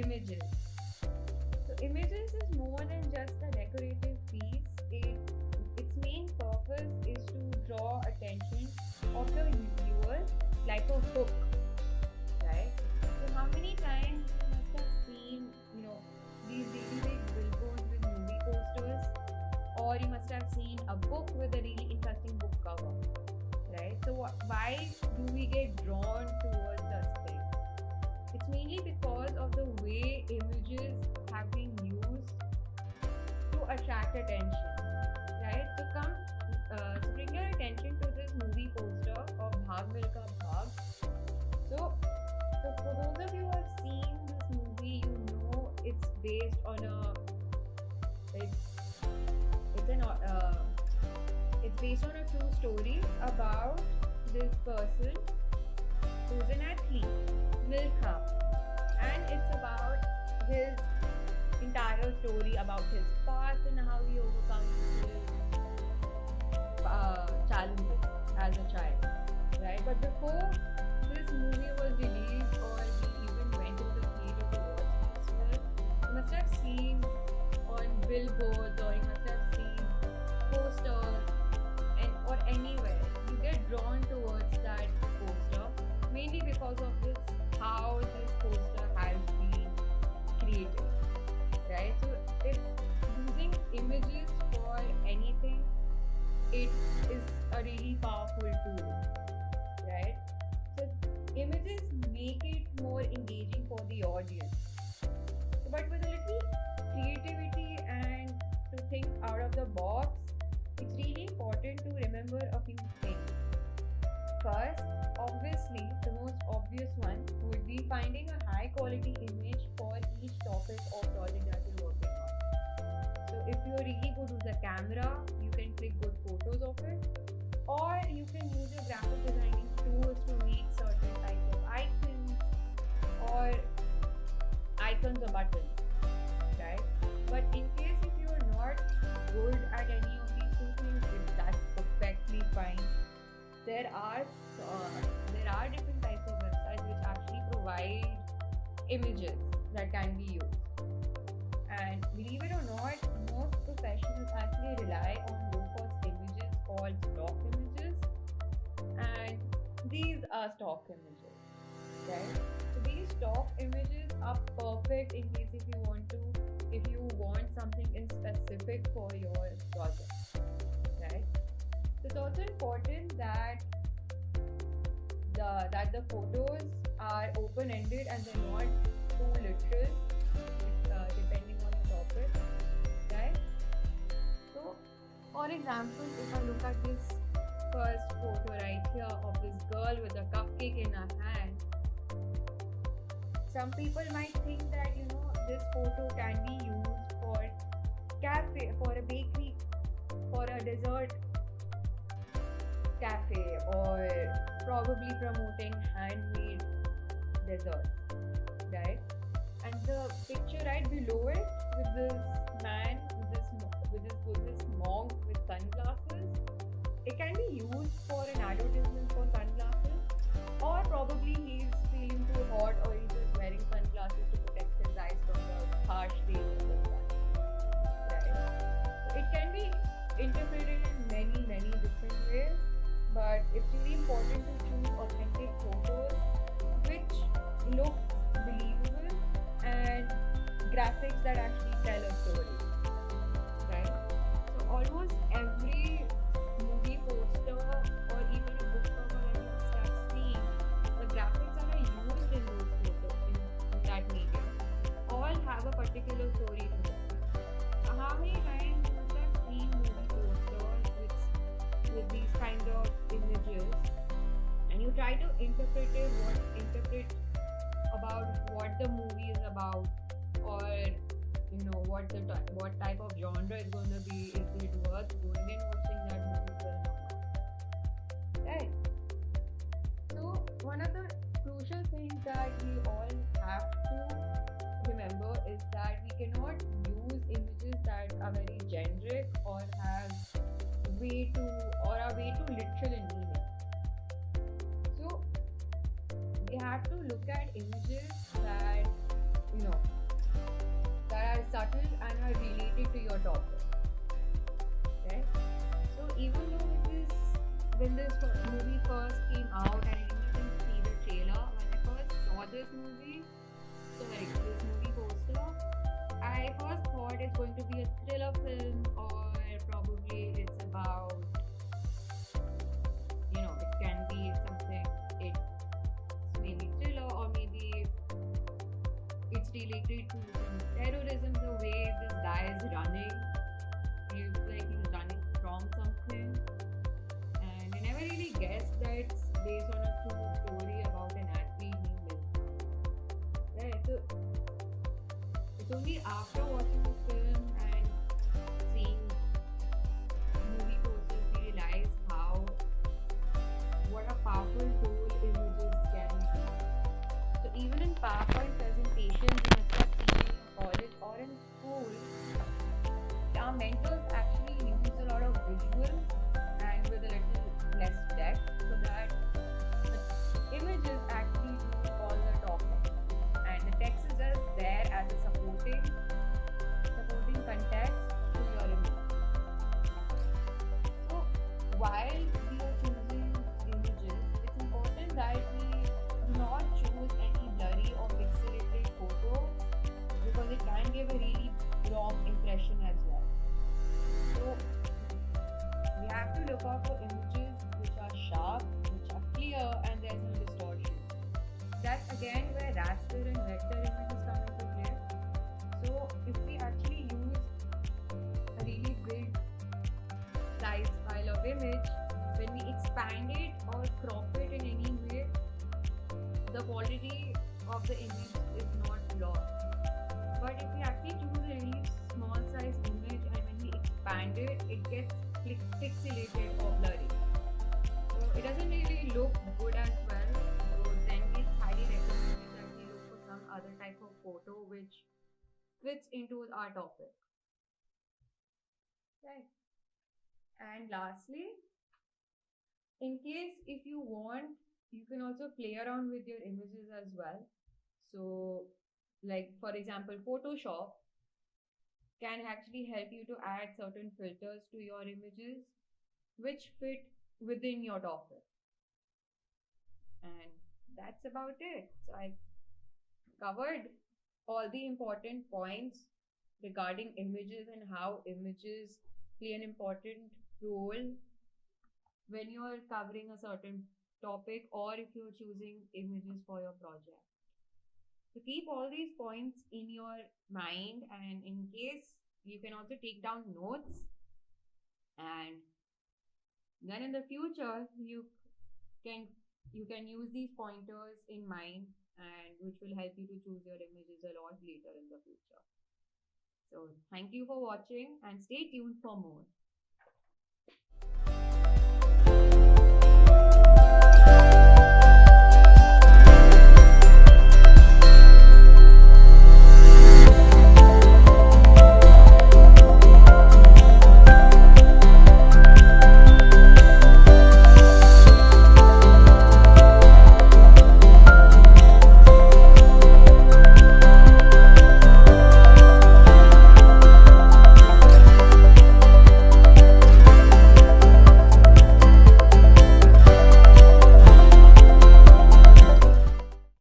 images. So images is more than just a decorative piece. Its main purpose is to draw attention of the viewer like a hook, right? So how many times you must have seen, these really big billboards with movie posters, or you must have seen a book with a really interesting book cover, right? So why do we get drawn towards such things? It's mainly because of the way images have been used to attract attention, right? So bring your attention to this movie poster of Bhag Milkha Bhag. So for those of you who have seen this movie, you know it's based on it's based on a true story about this person who's an athlete, Milkha, and it's about his entire story about his past and how he overcomes his challenges as a child, right? But before this movie was released or he even went to the theater to watch this film, you must have seen on billboards or you must have seen posters or anywhere. You get drawn towards that poster mainly because of this how this poster has been created, right? So if using images for anything, it is a really powerful tool, right? So images make it more engaging for the audience, but with a little creativity and to think out of the box, it's really important to remember a few things. First, obviously, the most obvious one would be finding a high quality image for each topic or project that you're working on. So if you're really good with the camera, you can click good photos of it, or you can use your graphic designing tools to make certain types of icons or buttons, right? But in case if you're not good at any of these two things, that's perfectly fine. There are different types of websites which actually provide images that can be used. And believe it or not, most professionals actually rely on low-cost images called stock images, and these are stock images, right? So these stock images are perfect in case if you want something in specific for your project, right? So it's also important that the photos are open-ended and they're not too literal, depending on the topic, right? So, for example, if I look at this first photo right here of this girl with a cupcake in her hand, some people might think that this photo can be used for cafe, for a bakery, for a dessert cafe, or probably promoting handmade desserts, right? And the picture right below it with this man with this monk with sunglasses, it can be used for an advertisement for sunglasses, or probably he's feeling too hot or he's just wearing sunglasses to protect his eyes from the harsh rays of the sun, right? So it can be interpreted in many different ways, but it's really important to choose authentic photos which look believable and graphics that actually tell a story, right? So almost every movie poster or even a book cover that you must have seen, the graphics that are used in those photos, in that medium, all have a particular story to them. How many times you must have seen movie posters with these kind of images, and you try to interpret about what the movie is about, or what type of genre is going to be. Is it worth going and watching that movie film or not? Right. So one of the crucial things that we all have to remember is that we cannot use images that are very generic or are way too literal in meaning. So we have to look at images that subtle and are related to your topic, right? So even though when this movie first came out, and I didn't even see the trailer, when I first saw this movie, this movie poster, I first thought it's going to be a thriller film, or probably it's about, it can be something, it's maybe thriller, or maybe it's related to some terrorism, the way this guy is running. He's like he's running from something. And I never really guessed that it's based on a true story about an athlete named Milton. Right? So it's only after watching the film and seeing movie posters we realize what a powerful tool images can be. So even in PowerPoint presentations you must have seen in college or in school, our mentors actually use a lot of visuals and with a little less text, so that the images actually do all the talking, and the text is just there as a supporting context to your image. So while we are choosing images, it's important that we do not choose any blurry or pixelated photos, because it can give a really wrong impression as well. So we have to look out for images which are sharp, which are clear, and there's no distortion. That's again where raster and vector images come into play. So if we actually use a really big size file of image, when we expand it or crop it in any way, the quality of the image is not lost. But if we actually choose a really small size image and when we expand it, it gets pixelated or blurry. So it doesn't really look good as well. So then it's highly recommended that we look for some other type of photo which fits into our topic. Right. And lastly, in case if you want, you can also play around with your images as well. So, like for example, Photoshop can actually help you to add certain filters to your images which fit within your topic. And that's about it. So I covered all the important points regarding images and how images play an important role when you're covering a certain topic, or if you're choosing images for your project. So keep all these points in your mind, and in case you can also take down notes, and then in the future can you can use these pointers in mind, and which will help you to choose your images a lot later in the future. So thank you for watching and stay tuned for more.